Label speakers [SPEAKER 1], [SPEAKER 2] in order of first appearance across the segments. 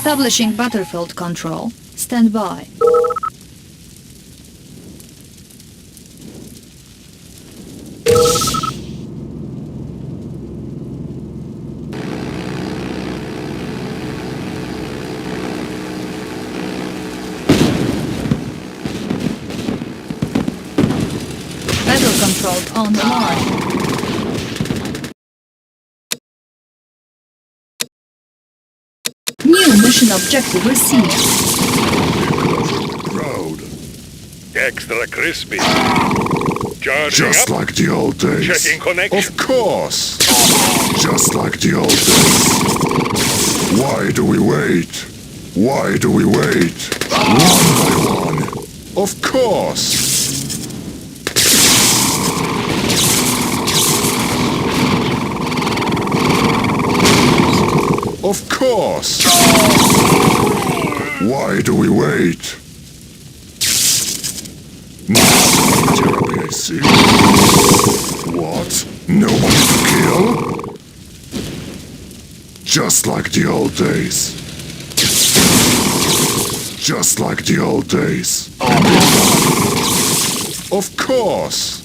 [SPEAKER 1] Establishing battlefield control. Stand by. Battle control online. New mission objective received.
[SPEAKER 2] Proud.
[SPEAKER 3] Extra crispy. Charging
[SPEAKER 2] Just
[SPEAKER 3] up.
[SPEAKER 2] like the old days.
[SPEAKER 3] Checking connection.
[SPEAKER 2] Of course. Just like the old days. Why do we wait? Why do we wait? One by one. Of course. Of course. Why do we wait? Therapy, I see. What? Nobody to kill? Just like the old days. Just like the old days. Of course.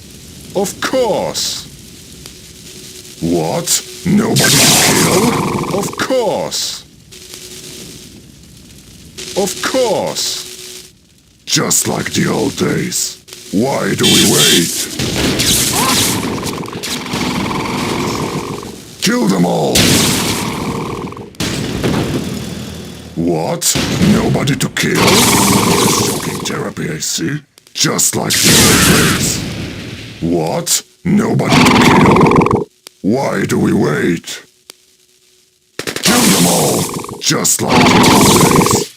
[SPEAKER 2] Of course. What? Nobody to kill? Of course. Of course. Just like the old days. Why do we wait? Kill them all! What? Nobody to kill? Shocking therapy, I see. Just like the old days. What? Nobody to kill? Why do we wait? Kill them all! Just like the old days.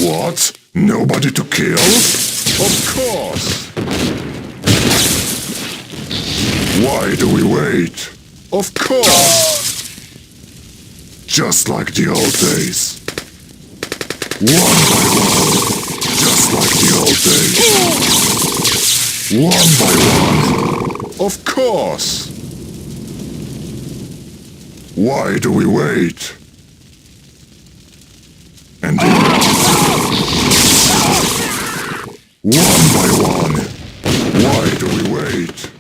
[SPEAKER 2] What? Nobody to kill? Of course! Why do we wait? Of course! Just like the old days. One by one. Just like the old days. One by one. Of course! Why do we wait? And one by one. Why do we wait?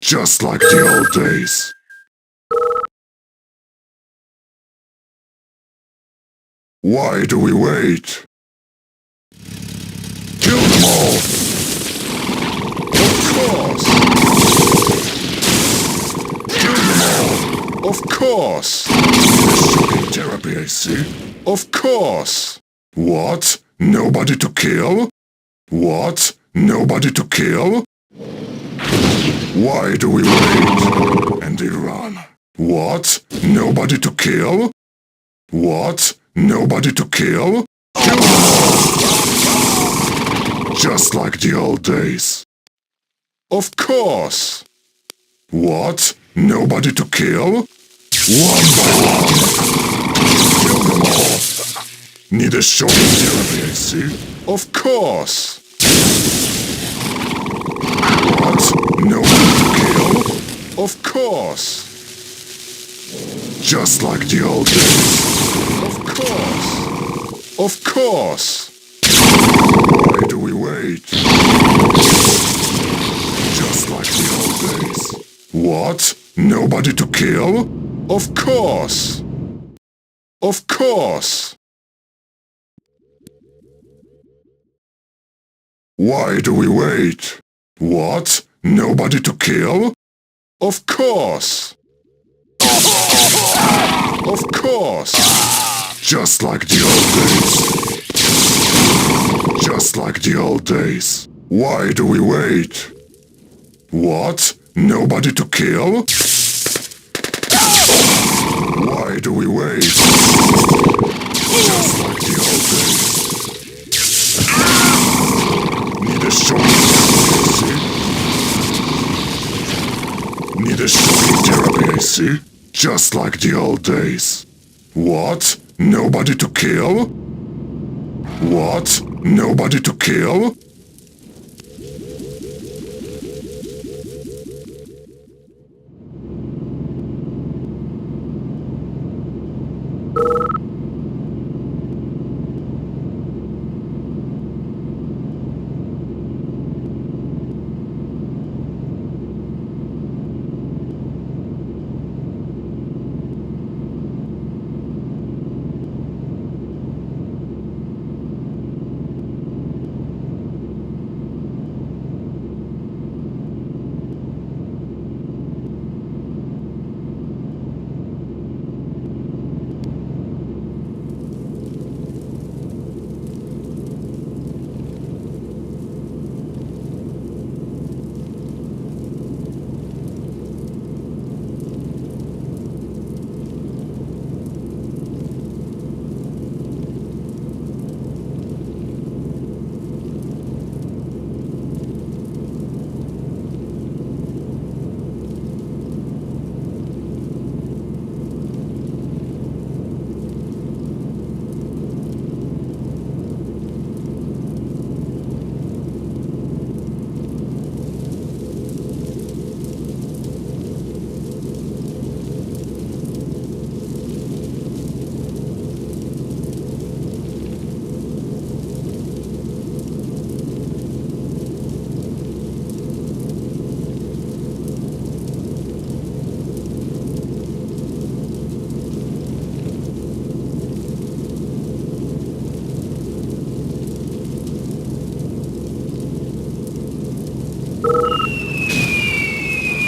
[SPEAKER 2] Just like the old days. Why do we wait? Kill them all! Of course! Kill them all! Of course! Shocking therapy, I see. Of course! What? Nobody to kill? What? Nobody to kill? Why do we wait? And they run. What? Nobody to kill? What? Nobody to kill? Kill them all! Just like the old days. Of course! What? Nobody to kill? One by one. Kill them all. Need a shocking therapy, I see. Of course! What? Nobody to kill? Of course! Just like the old days. Of course! Of course! Why do we wait? Just like the old days. What? Nobody to kill? Of course! Of course! Why do we wait? What? Nobody to kill? Of course! Of course! Just like the old days. Just like the old days. Why do we wait? What? Nobody to kill? Why do we wait? Just like the old days. Need a shocking therapy, I see. Need a shocking therapy, I see. Just like the old days. What? Nobody to kill? What? Nobody to kill?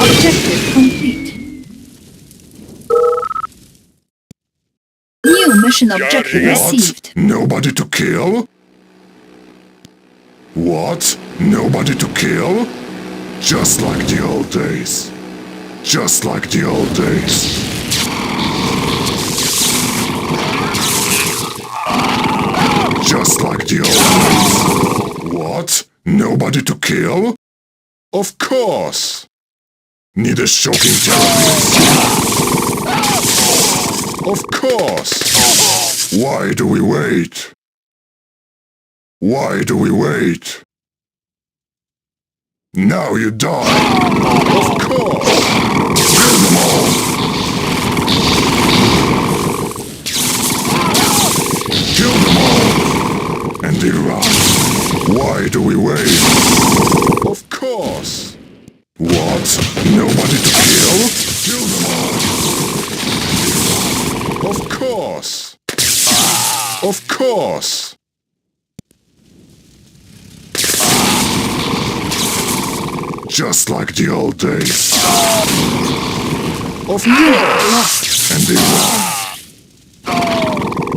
[SPEAKER 1] Objective complete. New mission objective
[SPEAKER 3] What?
[SPEAKER 1] received.
[SPEAKER 2] Nobody to kill? What? Nobody to kill? Just like the old days. Just like the old days. Just like the old days. What? Nobody to kill? Of course! Need a shocking therapy. Of course! Why do we wait? Why do we wait? Now you die! Of course! Kill them all! Kill them all! And they run. Why do we wait? Of course! What? Nobody to kill? Kill them all! Of course! Of course! Just like the old days. Of course! And they run.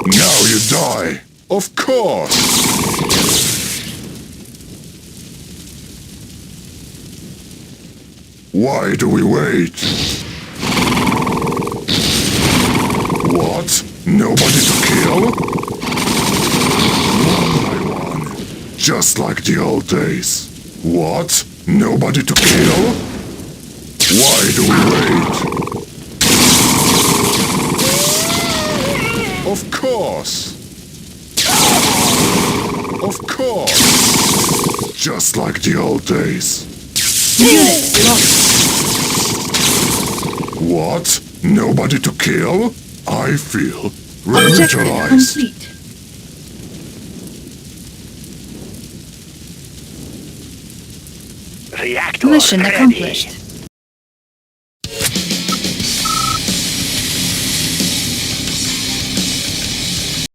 [SPEAKER 2] Now you die. Of course! Why do we wait? What? Nobody to kill? One by one. Just like the old days. What? Nobody to kill? Why do we wait? Of course! Of course! Just like the old days.
[SPEAKER 1] Unit lost.
[SPEAKER 2] What? Nobody to kill? I feel
[SPEAKER 1] Objective
[SPEAKER 2] revitalized.
[SPEAKER 1] complete.
[SPEAKER 3] Reactor
[SPEAKER 1] Mission
[SPEAKER 3] ready.
[SPEAKER 1] accomplished.